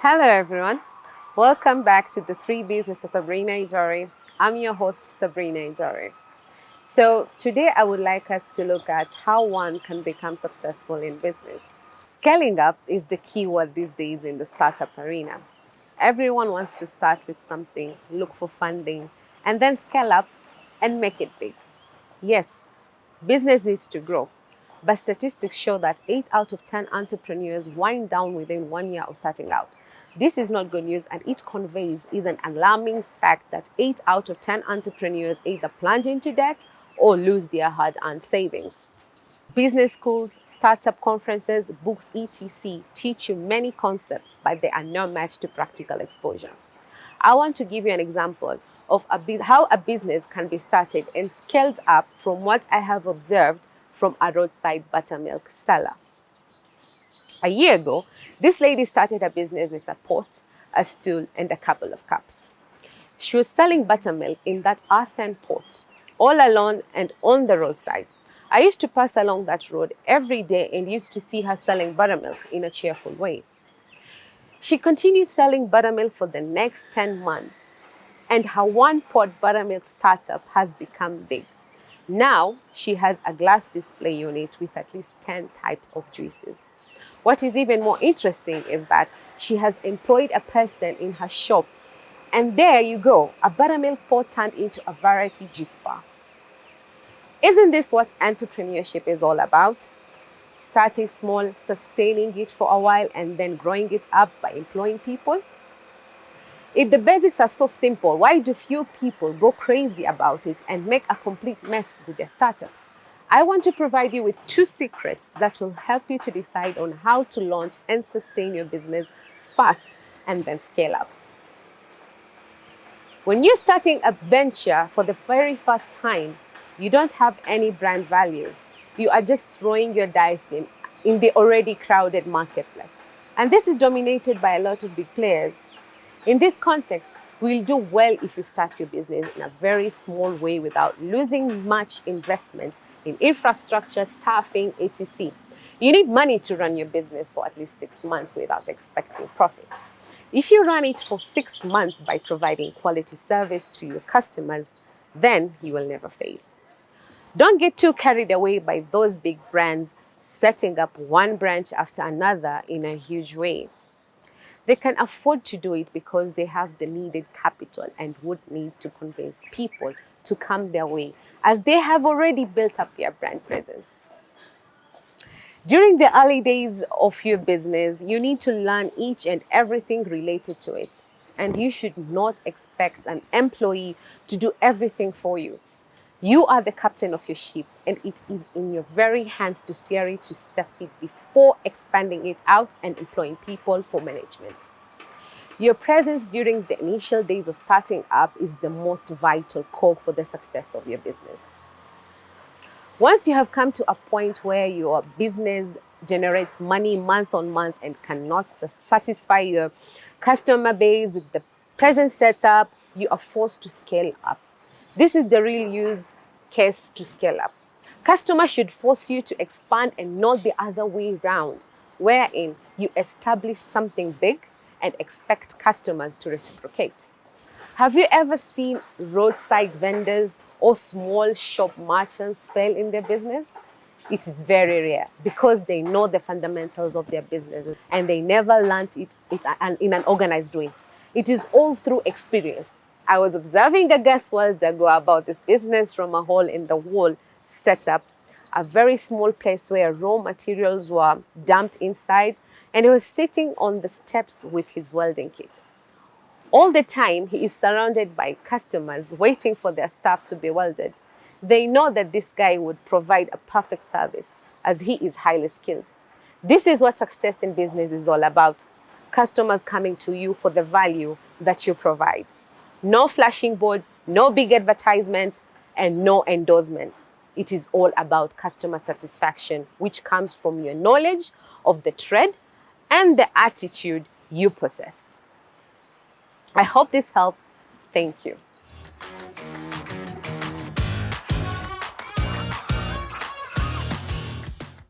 Hello everyone, welcome back to the 3Bs with Sabrina Ijori. I'm your host Sabrina Ijori. So today I would like us to look at how one can become successful in business. Scaling up is the key word these days in the startup arena. Everyone wants to start with something, look for funding, and then scale up and make it big. Yes, business needs to grow, but statistics show that 8 out of 10 entrepreneurs wind down within 1 year of starting out. This is not good news, and it conveys an alarming fact that 8 out of 10 entrepreneurs either plunge into debt or lose their hard-earned savings. Business schools, startup conferences, books, etc. teach you many concepts, but they are not matched to practical exposure. I want to give you an example of how a business can be started and scaled up from what I have observed from a roadside buttermilk seller. A year ago, this lady started a business with a pot, a stool, and a couple of cups. She was selling buttermilk in that earthen pot, all alone and on the roadside. I used to pass along that road every day and used to see her selling buttermilk in a cheerful way. She continued selling buttermilk for the next 10 months, and her one-pot buttermilk startup has become big. Now, she has a glass display unit with at least 10 types of juices. What is even more interesting is that she has employed a person in her shop, and there you go, a buttermilk pot turned into a variety juice bar. Isn't this what entrepreneurship is all about? Starting small, sustaining it for a while, and then growing it up by employing people? If the basics are so simple, why do few people go crazy about it and make a complete mess with their startups? I want to provide you with 2 secrets that will help you to decide on how to launch and sustain your business fast and then scale up. When you're starting a venture for the very first time, you don't have any brand value. You are just throwing your dice in the already crowded marketplace. And this is dominated by a lot of big players. In this context, we'll do well if you start your business in a very small way without losing much investment in infrastructure, staffing, etc. You need money to run your business for at least 6 months without expecting profits. If you run it for 6 months by providing quality service to your customers, then you will never fail. Don't get too carried away by those big brands setting up one branch after another in a huge way. They can afford to do it because they have the needed capital and would need to convince people to come their way, as they have already built up their brand presence. During the early days of your business, you need to learn each and everything related to it. And you should not expect an employee to do everything for you. You are the captain of your ship, and it is in your very hands to steer it to safety before expanding it out and employing people for management. Your presence during the initial days of starting up is the most vital cog for the success of your business. Once you have come to a point where your business generates money month on month and cannot satisfy your customer base with the present setup, you are forced to scale up. This is the real use case to scale up. Customers should force you to expand and not the other way round, wherein you establish something big and expect customers to reciprocate. Have you ever seen roadside vendors or small shop merchants fail in their business? It is very rare because they know the fundamentals of their businesses and they never learned it in an organized way. It is all through experience. I was observing a guest while ago about this business from a hole in the wall setup, a very small place where raw materials were dumped inside, and he was sitting on the steps with his welding kit. All the time, he is surrounded by customers waiting for their stuff to be welded. They know that this guy would provide a perfect service as he is highly skilled. This is what success in business is all about. Customers coming to you for the value that you provide. No flashing boards, no big advertisements, and no endorsements. It is all about customer satisfaction, which comes from your knowledge of the trade and the attitude you possess. I hope this helps. Thank you.